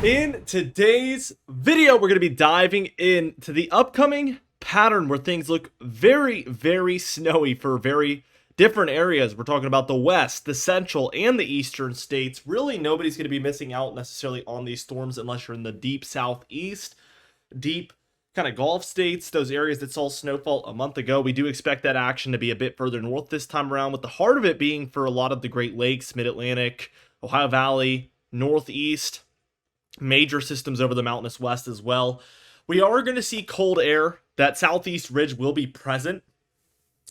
In today's video, we're going to be diving into the upcoming pattern where things look very, very snowy for very different areas. We're talking about the west, the central, and the eastern states. Really, nobody's going to be missing out necessarily on these storms unless you're in the deep southeast, deep kind of Gulf states, those areas that saw snowfall a month ago. We do expect that action to be a bit further north this time around, with the heart of it being for a lot of the Great Lakes, Mid-Atlantic, Ohio Valley, Northeast, major systems over the mountainous west as well. We are going to see cold air. That southeast ridge will be present,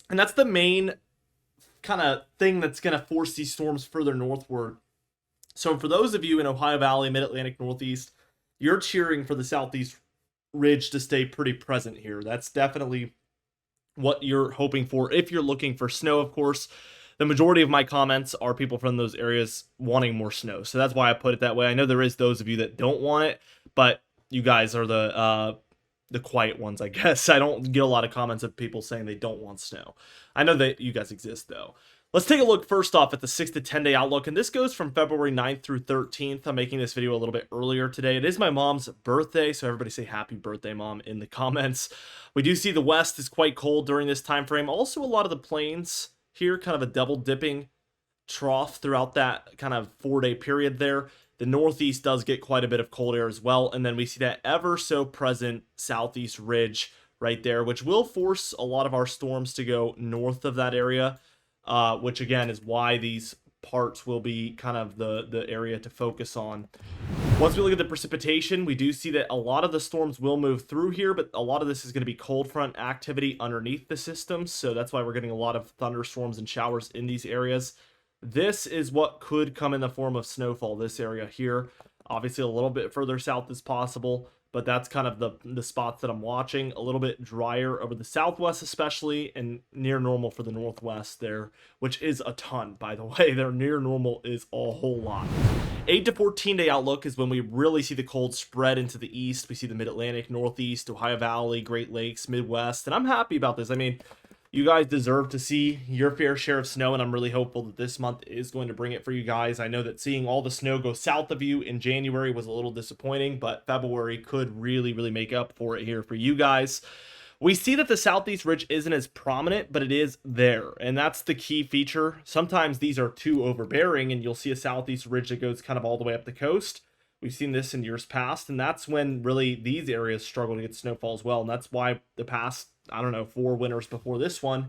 and that's the main kind of thing that's going to force these storms further northward. So for those of you in Ohio Valley, Mid-Atlantic, Northeast, you're cheering for the southeast ridge to stay pretty present here. That's definitely what you're hoping for if you're looking for snow. Of course, the majority of my comments are people from those areas wanting more snow, so that's why I put it that way. I know there is those of you that don't want it, but you guys are the quiet ones, I guess. I don't get a lot of comments of people saying they don't want snow. I know that you guys exist though. Let's take a look first off at the 6 to 10 day outlook, and this goes from February 9th through 13th. I'm making this video a little bit earlier today. It is my mom's birthday, so everybody say happy birthday, Mom, in the comments. We do see the west is quite cold during this time frame. Also, a lot of the plains here, kind of a double dipping trough throughout that kind of 4-day period there. The northeast does get quite a bit of cold air as well, and then we see that ever so present southeast ridge right there, which will force a lot of our storms to go north of that area, which again is why these parts will be kind of the area to focus on. Once we look at the precipitation, we do see that a lot of the storms will move through here, but a lot of this is going to be cold front activity underneath the system, so that's why we're getting a lot of thunderstorms and showers in these areas. This is what could come in the form of snowfall, this area here. Obviously a little bit further south as possible, but that's kind of the spots that I'm watching. A little bit drier over the southwest especially, and near normal for the northwest there, which is a ton, by the way. Their near normal is a whole lot. 8 to 14 day outlook is when we really see the cold spread into the east. We see the Mid-Atlantic, Northeast, Ohio Valley, Great Lakes, Midwest, and I'm happy about this. I mean, you guys deserve to see your fair share of snow, and I'm really hopeful that this month is going to bring it for you guys. I know that seeing all the snow go south of you in January was a little disappointing, but February could really, really make up for it here for you guys. We see that the southeast ridge isn't as prominent, but it is there, and that's the key feature. Sometimes these are too overbearing, and you'll see a southeast ridge that goes kind of all the way up the coast. We've seen this in years past, and that's when really these areas struggle to get snowfall as well, and that's why the past, I don't know, 4 winters before this one,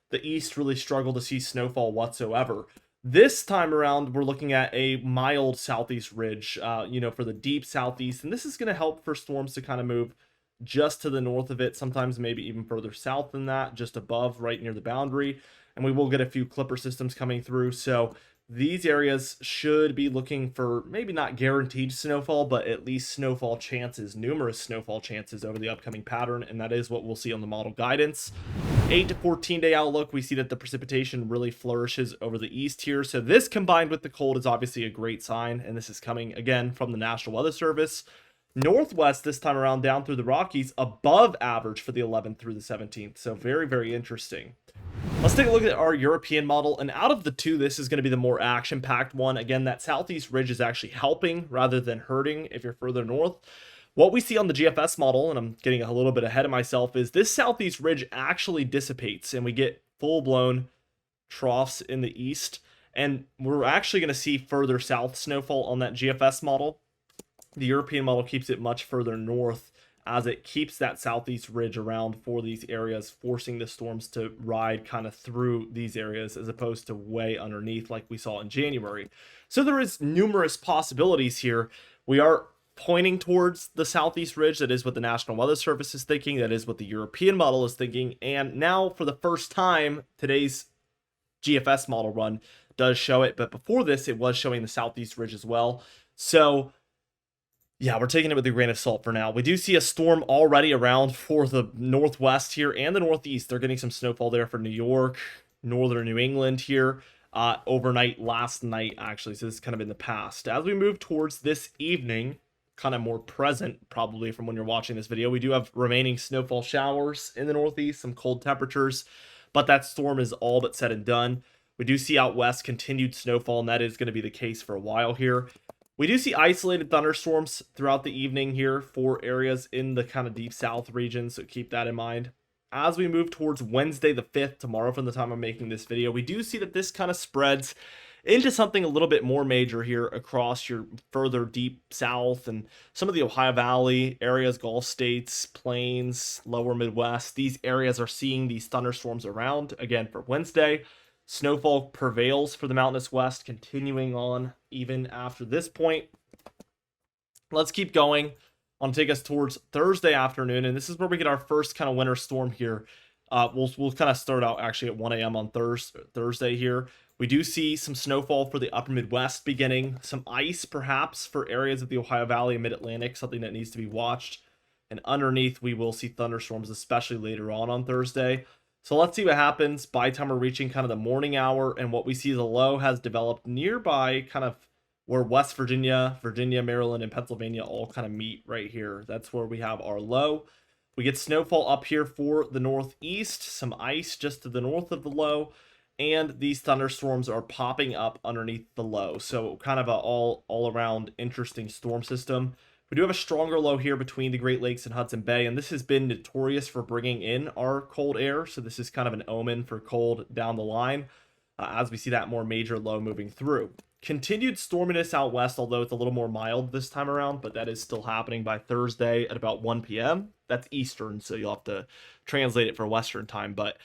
the east really struggled to see snowfall whatsoever. This time around, we're looking at a mild southeast ridge, for the deep southeast, and this is going to help for storms to kind of move just to the north of it, sometimes maybe even further south than that, just above, right near the boundary, and we will get a few clipper systems coming through, so these areas should be looking for maybe not guaranteed snowfall, but at least snowfall chances, numerous snowfall chances over the upcoming pattern, and that is what we'll see on the model guidance. 8 to 14 day outlook, we see that the precipitation really flourishes over the east here, so this combined with the cold is obviously a great sign, and this is coming again from the National Weather Service. Northwest this time around down through the Rockies, above average for the 11th through the 17th, so very, very interesting. Let's take a look at our European model, and out of the two, this is going to be the more action-packed one. Again, that southeast ridge is actually helping rather than hurting if you're further north. What we see on the GFS model, and I'm getting a little bit ahead of myself, is this southeast ridge actually dissipates, and we get full-blown troughs in the east, and we're actually going to see further south snowfall on that GFS model. The European model keeps it much further north, as it keeps that southeast ridge around for these areas, forcing the storms to ride kind of through these areas as opposed to way underneath like we saw in January. So there is numerous possibilities here. We are pointing towards the southeast ridge. That is what the National Weather Service is thinking. That is what the European model is thinking. And now for the first time, today's GFS model run does show it. But before this, it was showing the southeast ridge as well. So yeah, we're taking it with a grain of salt for now. We do see a storm already around for the northwest here and the northeast. They're getting some snowfall there for New York, northern New England here, overnight last night, actually. So this is kind of in the past. As we move towards this evening, kind of more present, probably from when you're watching this video, we do have remaining snowfall showers in the northeast, some cold temperatures, but that storm is all but said and done. We do see out west continued snowfall, and that is going to be the case for a while here. We do see isolated thunderstorms throughout the evening here for areas in the kind of deep south region, so keep that in mind. As we move towards Wednesday the 5th, tomorrow from the time I'm making this video, we do see that this kind of spreads into something a little bit more major here across your further deep south and some of the Ohio Valley areas, Gulf states, plains, lower Midwest. These areas are seeing these thunderstorms around again for Wednesday. Snowfall prevails for the mountainous west, continuing on even after this point. Let's keep going. I'll take us towards Thursday afternoon, and this is where we get our first kind of winter storm here. We'll kind of start out actually at 1 a.m. on Thursday here. We do see some snowfall for the upper Midwest beginning, some ice perhaps for areas of the Ohio Valley and Mid-Atlantic, something that needs to be watched. And underneath, we will see thunderstorms, especially later on Thursday. So let's see what happens by the time we're reaching kind of the morning hour, and what we see is a low has developed nearby kind of where West Virginia, Maryland, and Pennsylvania all kind of meet right here. That's where we have our low. We get snowfall up here for the northeast, some ice just to the north of the low, and these thunderstorms are popping up underneath the low. So kind of a all around interesting storm system. We do have a stronger low here between the Great Lakes and Hudson Bay, and this has been notorious for bringing in our cold air, so this is kind of an omen for cold down the line as we see that more major low moving through. Continued storminess out west, although it's a little more mild this time around, but that is still happening by Thursday at about 1 p.m. That's Eastern, so you'll have to translate it for Western time, but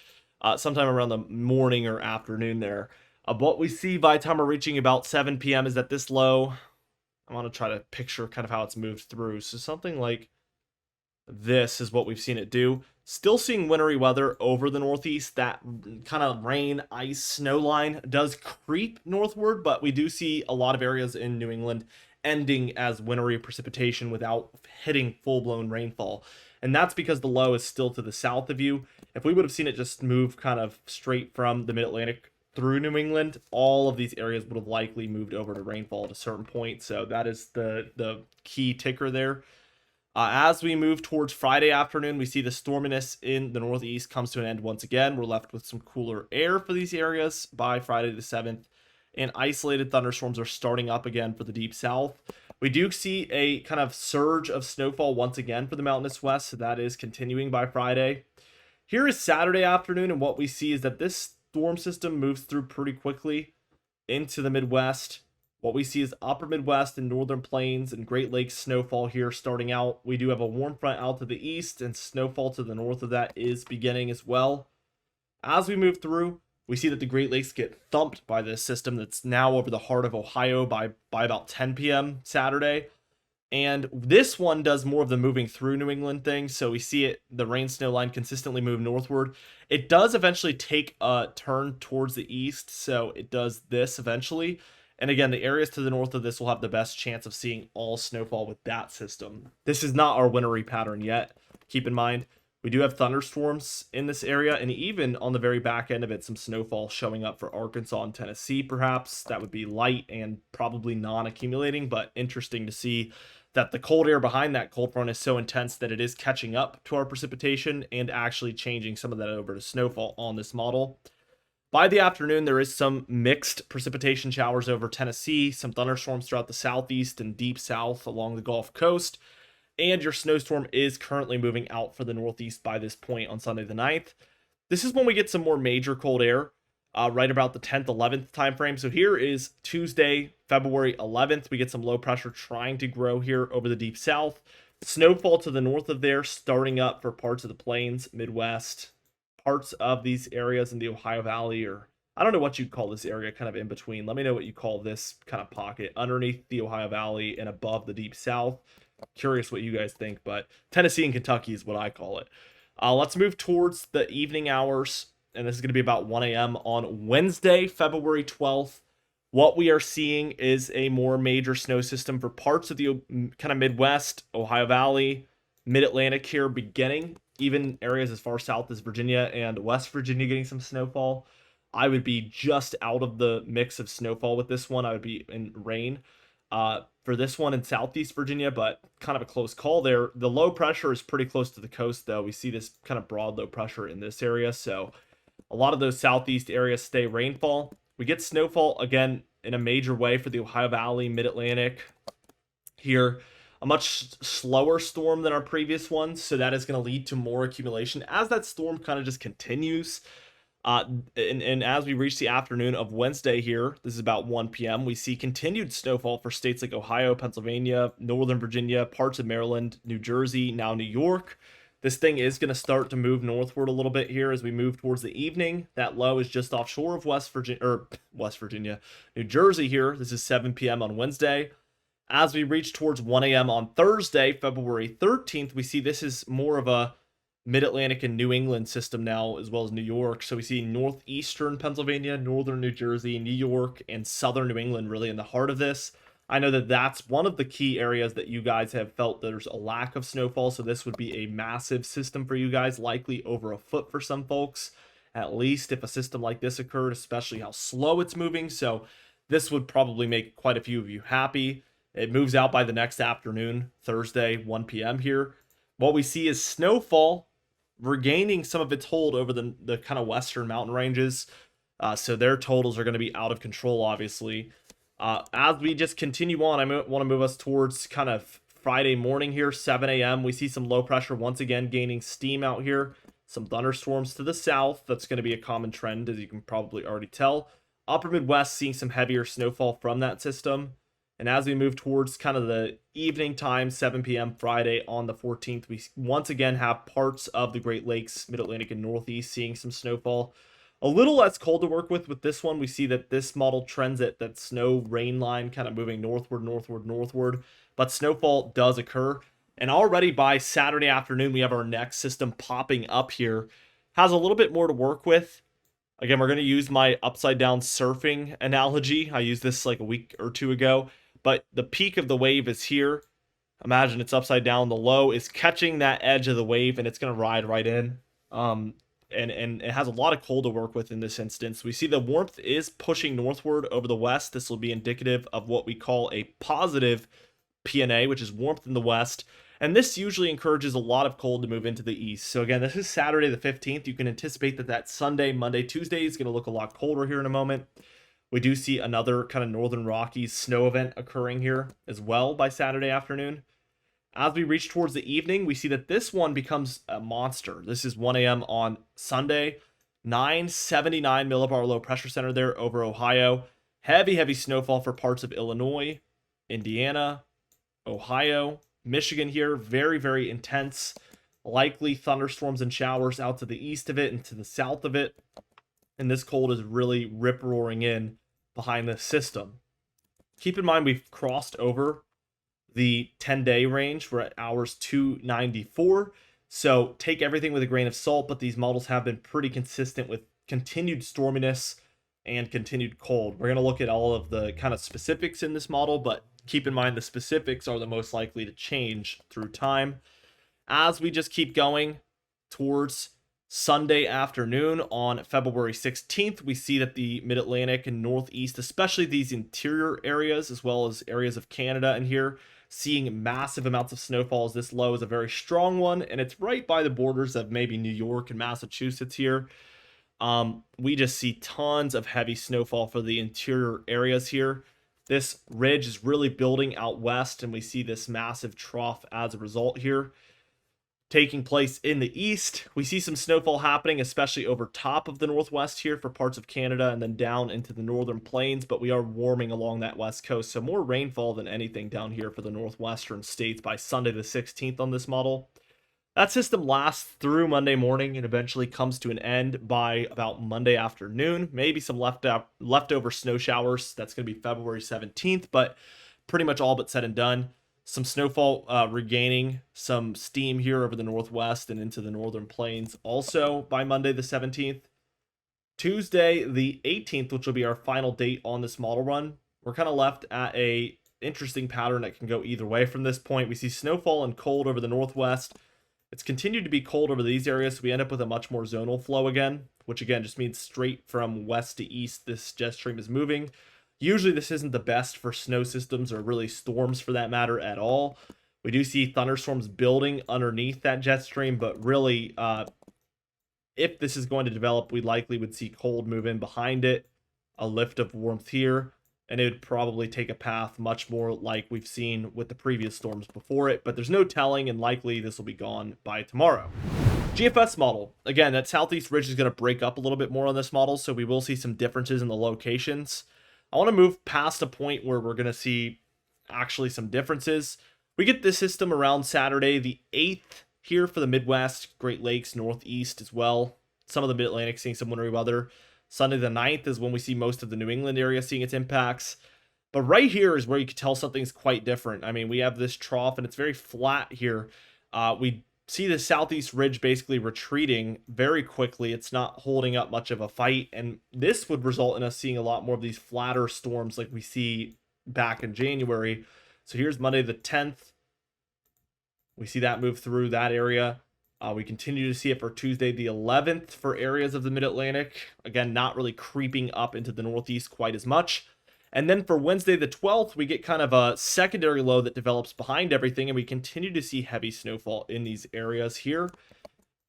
sometime around the morning or afternoon there. What we see by the time we're reaching about 7 p.m. is that this low, I want to try to picture kind of how it's moved through. So something like this is what we've seen it do. Still seeing wintry weather over the northeast. That kind of rain, ice, snow line does creep northward, but we do see a lot of areas in New England ending as wintry precipitation without hitting full-blown rainfall. And that's because the low is still to the south of you. If we would have seen it just move kind of straight from the mid-Atlantic through New England, all of these areas would have likely moved over to rainfall at a certain point. So that is the key ticker there. As we move towards Friday afternoon, we see the storminess in the northeast comes to an end once again. We're left with some cooler air for these areas by Friday the 7th, and isolated thunderstorms are starting up again for the deep south. We do see a kind of surge of snowfall once again for the mountainous west, so that is continuing by Friday. Here is Saturday afternoon, and what we see is that this storm system moves through pretty quickly into the Midwest. What we see is upper Midwest and northern plains and Great Lakes snowfall here starting out. We do have a warm front out to the east, and snowfall to the north of that is beginning as well. As we move through, we see that the Great Lakes get thumped by this system that's now over the heart of Ohio by about 10 p.m. Saturday. And this one does more of the moving through New England thing. So we see it, the rain snow line consistently move northward. It does eventually take a turn towards the east. So it does this eventually. And again, the areas to the north of this will have the best chance of seeing all snowfall with that system. This is not our wintry pattern yet. Keep in mind, we do have thunderstorms in this area, and even on the very back end of it, some snowfall showing up for Arkansas and Tennessee, perhaps. That would be light and probably non-accumulating, but interesting to see that the cold air behind that cold front is so intense that it is catching up to our precipitation and actually changing some of that over to snowfall on this model. By the afternoon, there is some mixed precipitation showers over Tennessee, some thunderstorms throughout the southeast and deep south along the Gulf Coast, and your snowstorm is currently moving out for the northeast by this point on Sunday the 9th. This is when we get some more major cold air, right about the 10th, 11th time frame. So here is Tuesday, February 11th. We get some low pressure trying to grow here over the deep south. Snowfall to the north of there, starting up for parts of the plains, Midwest, parts of these areas in the Ohio Valley, or I don't know what you'd call this area kind of in between. Let me know what you call this kind of pocket underneath the Ohio Valley and above the deep south. Curious what you guys think, but Tennessee and Kentucky is what I call it. Let's move towards the evening hours, and this is going to be about 1 a.m. on Wednesday, February 12th. What we are seeing is a more major snow system for parts of the kind of Midwest, Ohio Valley, Mid-Atlantic here beginning, even areas as far south as Virginia and West Virginia getting some snowfall. I would be just out of the mix of snowfall with this one. I would be in rain for this one in southeast Virginia, but kind of a close call there. The low pressure is pretty close to the coast, though. We see this kind of broad low pressure in this area, so a lot of those southeast areas stay rainfall. We get snowfall again in a major way for the Ohio Valley, Mid-Atlantic here. A much slower storm than our previous ones, so that is going to lead to more accumulation as that storm kind of just continues. And as we reach the afternoon of Wednesday here, this is about 1 p.m., we see continued snowfall for states like Ohio, Pennsylvania, Northern Virginia, parts of Maryland, New Jersey, now New York. This thing is going to start to move northward a little bit here as we move towards the evening. That low is just offshore of West Virginia, New Jersey here. This is 7 p.m. on Wednesday. As we reach towards 1 a.m. on Thursday, February 13th, we see this is more of a Mid-Atlantic and New England system now, as well as New York. So we see northeastern Pennsylvania, northern New Jersey, New York, and southern New England really in the heart of this. I know that that's one of the key areas that you guys have felt there's a lack of snowfall, so this would be a massive system for you guys, likely over a foot for some folks, at least if a system like this occurred, especially how slow it's moving. So this would probably make quite a few of you happy. It moves out by the next afternoon, Thursday, 1 p.m. here. What we see is snowfall regaining some of its hold over the kind of western mountain ranges. So their totals are going to be out of control, obviously. As we just continue on, I want to move us towards kind of Friday morning here, 7 a.m. We see some low pressure once again gaining steam out here. Some thunderstorms to the south. That's going to be a common trend, as you can probably already tell. Upper Midwest seeing some heavier snowfall from that system. And as we move towards kind of the evening time, 7 p.m. Friday on the 14th, we once again have parts of the Great Lakes, Mid-Atlantic, and Northeast seeing some snowfall. A little less cold to work with this one. We see that this model trends at that snow rain line kind of moving northward. But snowfall does occur. And already by Saturday afternoon, we have our next system popping up here. Has a little bit more to work with. Again, we're going to use my upside down surfing analogy. I used this like a week or two ago. But the peak of the wave is here. Imagine it's upside down. The low is catching that edge of the wave, and it's going to ride right in. And it has a lot of cold to work with in this instance. We see the warmth is pushing northward over the west. This will be indicative of what we call a positive PNA, which is warmth in the west. And this usually encourages a lot of cold to move into the east. So again, this is Saturday the 15th. You can anticipate that Sunday, Monday, Tuesday is going to look a lot colder here in a moment. We do see another kind of Northern Rockies snow event occurring here as well by Saturday afternoon. As we reach towards the evening, we see that this one becomes a monster. This is 1 a.m. on Sunday. 979 millibar low pressure center there over Ohio. Heavy snowfall for parts of Illinois, Indiana, Ohio, Michigan here. Very intense. Likely thunderstorms and showers out to the east of it and to the south of it. And this cold is really rip-roaring in behind this system. Keep in mind we've crossed over the 10-day range. We're at hours 294. So take everything with a grain of salt, but these models have been pretty consistent with continued storminess and continued cold. We're going to look at all of the kind of specifics in this model, but keep in mind the specifics are the most likely to change through time. As we just keep going towards Sunday afternoon on February 16th, we see that the Mid-Atlantic and Northeast, especially these interior areas, as well as areas of Canada in here, seeing massive amounts of snowfalls. This low is a very strong one, and it's right by the borders of maybe New York and Massachusetts here. We just see tons of heavy snowfall for the interior areas here. This ridge is really building out west, and we see this massive trough as a result here. Taking place in the east, we see some snowfall happening, especially over top of the northwest here for parts of Canada and then down into the northern plains, but we are warming along that west coast, so more rainfall than anything down here for the northwestern states by Sunday the 16th on this model. That system lasts through Monday morning and eventually comes to an end by about Monday afternoon. Maybe some leftover snow showers. That's going to be February 17th, but pretty much all but said and done. Some snowfall regaining some steam here over the northwest and into the northern plains also by Monday the 17th. Tuesday the 18th, which will be our final date on this model run, we're kind of left at a interesting pattern that can go either way from this point. We see snowfall and cold over the northwest. It's continued to be cold over these areas, so we end up with a much more zonal flow again, which again just means straight from west to east this jet stream is moving. Usually this isn't the best for snow systems or really storms for that matter at all. We do see thunderstorms building underneath that jet stream, but really if this is going to develop, we likely would see cold move in behind it, a lift of warmth here, and it would probably take a path much more like we've seen with the previous storms before it, but there's no telling, and likely this will be gone by tomorrow. GFS model. Again, that southeast ridge is going to break up a little bit more on this model, so we will see some differences in the locations. I want to move past a point where we're going to see actually some differences. We get this system around Saturday the 8th here for the Midwest, Great Lakes, Northeast as well. Some of the Mid-Atlantic seeing some wintry weather. Sunday the 9th is when we see most of the New England area seeing its impacts. But right here is where you can tell something's quite different. I mean, we have this trough and it's very flat here. We see the southeast ridge basically retreating very quickly. It's not holding up much of a fight, and this would result in us seeing a lot more of these flatter storms like we see back in January. So here's Monday the 10th. We see that move through that area. We continue to see it for Tuesday the 11th for areas of the Mid-Atlantic. Again, not really creeping up into the Northeast quite as much. And then for Wednesday the 12th, we get kind of a secondary low that develops behind everything, and we continue to see heavy snowfall in these areas here.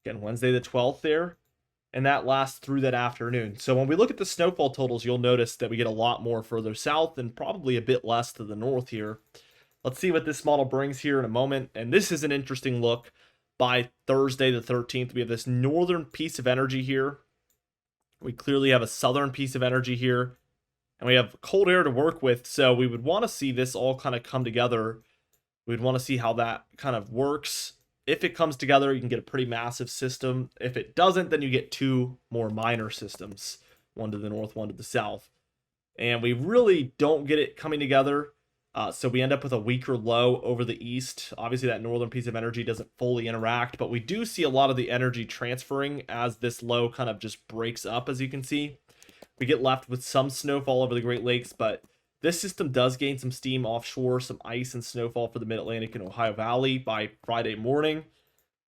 Again, Wednesday the 12th there, and that lasts through that afternoon. So when we look at the snowfall totals, you'll notice that we get a lot more further south and probably a bit less to the north here. Let's see what this model brings here in a moment, and this is an interesting look. By Thursday the 13th, we have this northern piece of energy here. We clearly have a southern piece of energy here. And we have cold air to work with, so we would want to see this all kind of come together. We'd want to see how that kind of works. If it comes together, you can get a pretty massive system. If it doesn't, then you get two more minor systems, one to the north, one to the south. And we really don't get it coming together, so we end up with a weaker low over the east. Obviously, that northern piece of energy doesn't fully interact, but we do see a lot of the energy transferring as this low kind of just breaks up, as you can see. We get left with some snowfall over the Great Lakes, but this system does gain some steam offshore, some ice and snowfall for the Mid-Atlantic and Ohio Valley by Friday morning.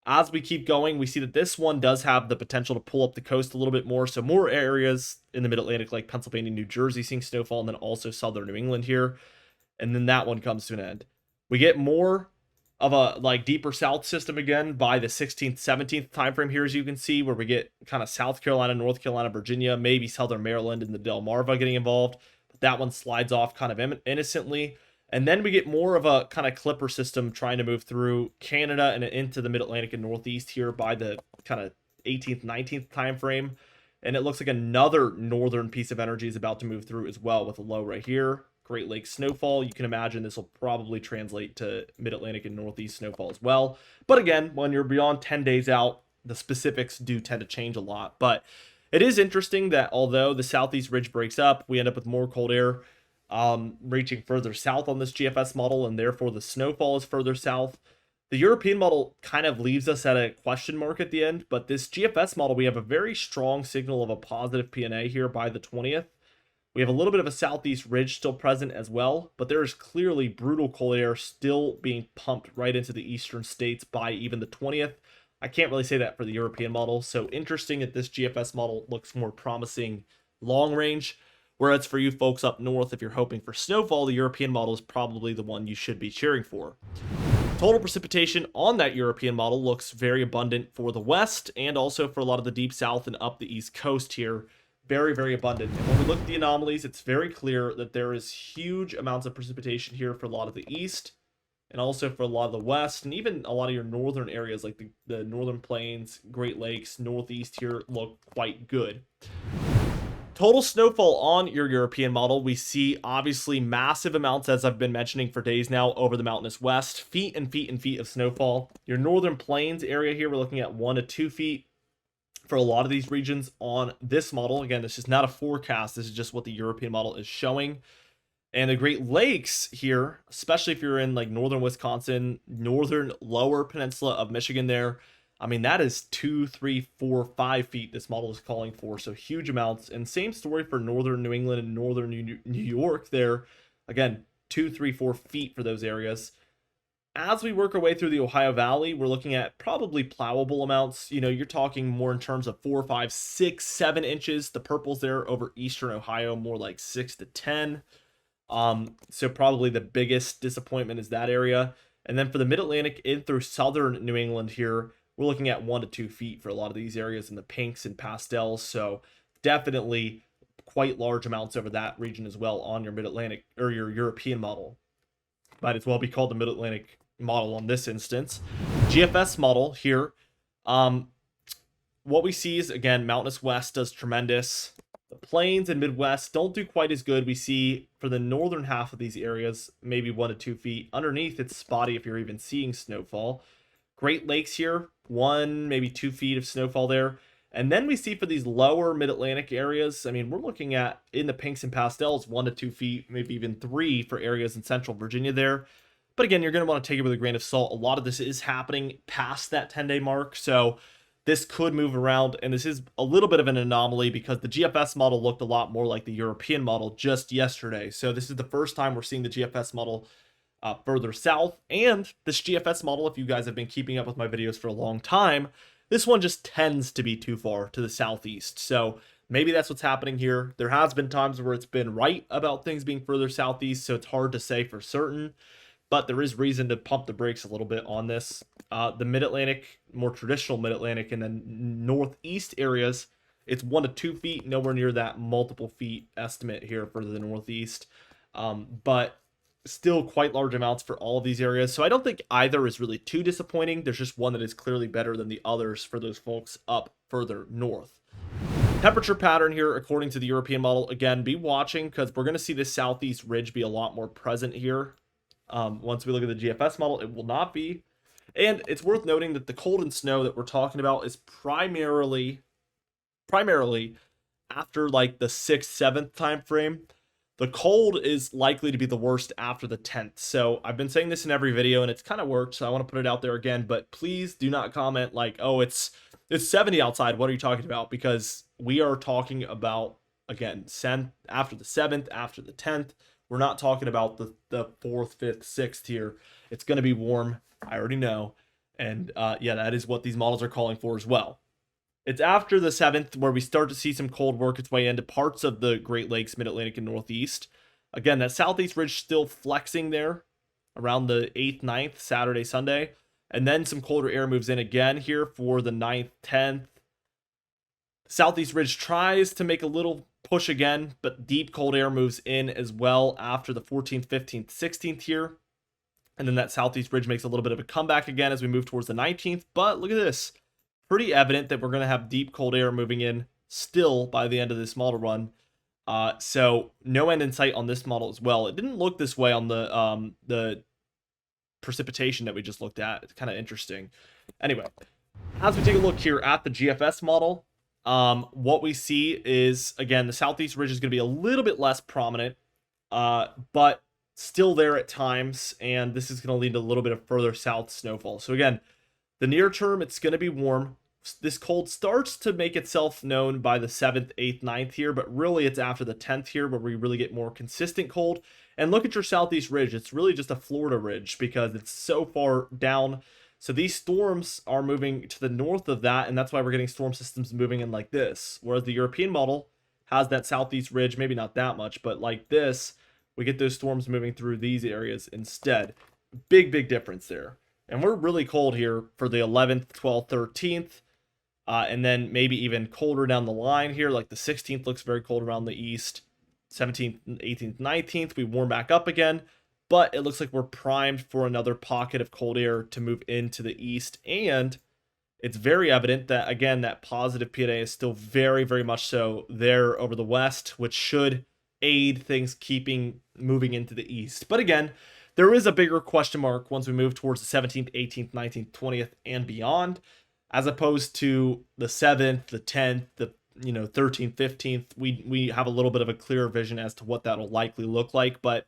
As we keep going, we see that this one does have the potential to pull up the coast a little bit more, so more areas in the Mid-Atlantic like Pennsylvania, New Jersey seeing snowfall, and then also southern New England here. And then that one comes to an end. We get more of a deeper south system again by the 16th, 17th time frame here, as you can see, where we get kind of South Carolina, North Carolina, Virginia, maybe southern Maryland and the Delmarva getting involved. But that one slides off kind of innocently. And then we get more of a kind of clipper system trying to move through Canada and into the Mid-Atlantic and Northeast here by the kind of 18th, 19th time frame. And it looks like another northern piece of energy is about to move through as well with a low right here. Great Lakes snowfall. You can imagine this will probably translate to Mid-Atlantic and Northeast snowfall as well. But again, when you're beyond 10 days out, the specifics do tend to change a lot. But it is interesting that although the southeast ridge breaks up, we end up with more cold air reaching further south on this GFS model, and therefore the snowfall is further south. The European model kind of leaves us at a question mark at the end, but this GFS model, we have a very strong signal of a positive PNA here by the 20th. We have a little bit of a southeast ridge still present as well, but there is clearly brutal cold air still being pumped right into the eastern states by even the 20th. I can't really say that for the European model, so interesting that this GFS model looks more promising long range, whereas for you folks up north, if you're hoping for snowfall, the European model is probably the one you should be cheering for. Total precipitation on that European model looks very abundant for the west and also for a lot of the deep south and up the east coast here. Very, very abundant. And when we look at the anomalies, it's very clear that there is huge amounts of precipitation here for a lot of the east and also for a lot of the west, and even a lot of your northern areas like the northern plains, Great Lakes, northeast here look quite good. Total snowfall on your European model, we see obviously massive amounts, as I've been mentioning for days now, over the mountainous west. Feet and feet and feet of snowfall. Your northern plains area here, we're looking at 1 to 2 feet for a lot of these regions on this model. Again, this is not a forecast. This is just what the European model is showing. And the Great Lakes here, especially if you're in like northern Wisconsin, northern lower peninsula of Michigan there, I mean, that is 2, 3, 4, 5 feet this model is calling for, so huge amounts. And same story for northern New England and northern New York there. Again, 2, 3, 4 feet for those areas. As we work our way through the Ohio Valley, we're looking at probably plowable amounts. You know, you're talking more in terms of 4, 5, 6, 7 inches. The purples there over eastern Ohio, more like 6 to 10. So probably the biggest disappointment is that area. And then for the Mid-Atlantic in through southern New England here, we're looking at 1 to 2 feet for a lot of these areas in the pinks and pastels. So definitely quite large amounts over that region as well on your Mid-Atlantic or your European model. Might as well be called the Mid-Atlantic model on this instance. GFS model here. What we see is, again, Mountainous West does tremendous. The plains and Midwest don't do quite as good. We see for the northern half of these areas, maybe 1 to 2 feet. Underneath, it's spotty if you're even seeing snowfall. Great Lakes here, 1, maybe 2 feet of snowfall there. And then we see for these lower Mid-Atlantic areas, I mean, we're looking at, in the pinks and pastels, 1 to 2 feet, maybe even 3 for areas in central Virginia there. But again, you're going to want to take it with a grain of salt. A lot of this is happening past that 10-day mark, so this could move around, and this is a little bit of an anomaly because the GFS model looked a lot more like the European model just yesterday. So this is the first time we're seeing the GFS model further south, and this GFS model, if you guys have been keeping up with my videos for a long time, this one just tends to be too far to the southeast. So maybe that's what's happening here. There has been times where it's been right about things being further southeast, so it's hard to say for certain. But there is reason to pump the brakes a little bit on this. The Mid-Atlantic, more traditional Mid-Atlantic, and then northeast areas, it's 1 to 2 feet, nowhere near that multiple feet estimate here for the northeast. But still quite large amounts for all of these areas. So I don't think either is really too disappointing. There's just one that is clearly better than the others for those folks up further north. Temperature pattern here, according to the European model, again, be watching because we're going to see this southeast ridge be a lot more present here. Once we look at the GFS model, it will not be. And it's worth noting that the cold and snow that we're talking about is primarily after like the 6th, 7th time frame. The cold is likely to be the worst after the 10th. So I've been saying this in every video and it's kind of worked, so I want to put it out there again, but please do not comment like, oh, it's 70 outside, what are you talking about? Because we are talking about, again, after the 7th, after the 10th. We're not talking about the 4th, 5th, 6th here. It's going to be warm. I already know. And yeah, that is what these models are calling for as well. It's after the 7th where we start to see some cold work its way into parts of the Great Lakes, Mid-Atlantic, and Northeast. Again, that southeast ridge still flexing there around the 8th, 9th, Saturday, Sunday. And then some colder air moves in again here for the 9th, 10th. Southeast ridge tries to make a little push again, but deep cold air moves in as well after the 14th, 15th, 16th here. And then that southeast ridge makes a little bit of a comeback again as we move towards the 19th. But look at this. Pretty evident that we're going to have deep cold air moving in still by the end of this model run. So no end in sight on this model as well. It didn't look this way on the precipitation that we just looked at. It's kind of interesting. Anyway, as we take a look here at the GFS model, what we see is, again, the southeast ridge is going to be a little bit less prominent, but still there at times, and this is going to lead to a little bit of further south snowfall. So again, the near term, it's going to be warm. This cold starts to make itself known by the 7th, 8th, 9th here, but really it's after the 10th here where we really get more consistent cold. And look at your southeast ridge. It's really just a Florida ridge because it's so far down. So these storms are moving to the north of that, and that's why we're getting storm systems moving in like this. Whereas the European model has that southeast ridge, maybe not that much, but like this, we get those storms moving through these areas instead. Big, big difference there. And we're really cold here for the 11th, 12th, 13th, and then maybe even colder down the line here. Like the 16th looks very cold around the east. 17th, 18th, 19th, we warm back up again. But it looks like we're primed for another pocket of cold air to move into the east. And it's very evident that, again, that positive PNA is still very, very much so there over the west, which should aid things moving into the east. But again, there is a bigger question mark once we move towards the 17th, 18th, 19th, 20th, and beyond, as opposed to the 7th, the 10th, the 13th, 15th. We have a little bit of a clearer vision as to what that'll likely look like. But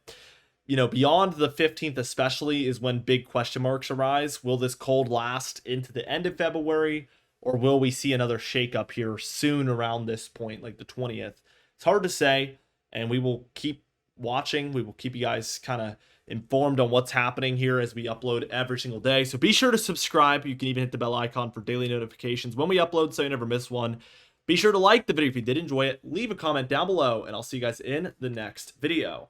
beyond the 15th especially is when big question marks arise. Will this cold last into the end of February, or will we see another shakeup here soon around this point, like the 20th? It's hard to say, and we will keep watching. We will keep you guys kind of informed on what's happening here as we upload every single day. So be sure to subscribe. You can even hit the bell icon for daily notifications when we upload so you never miss one. Be sure to like the video if you did enjoy it. Leave a comment down below, and I'll see you guys in the next video.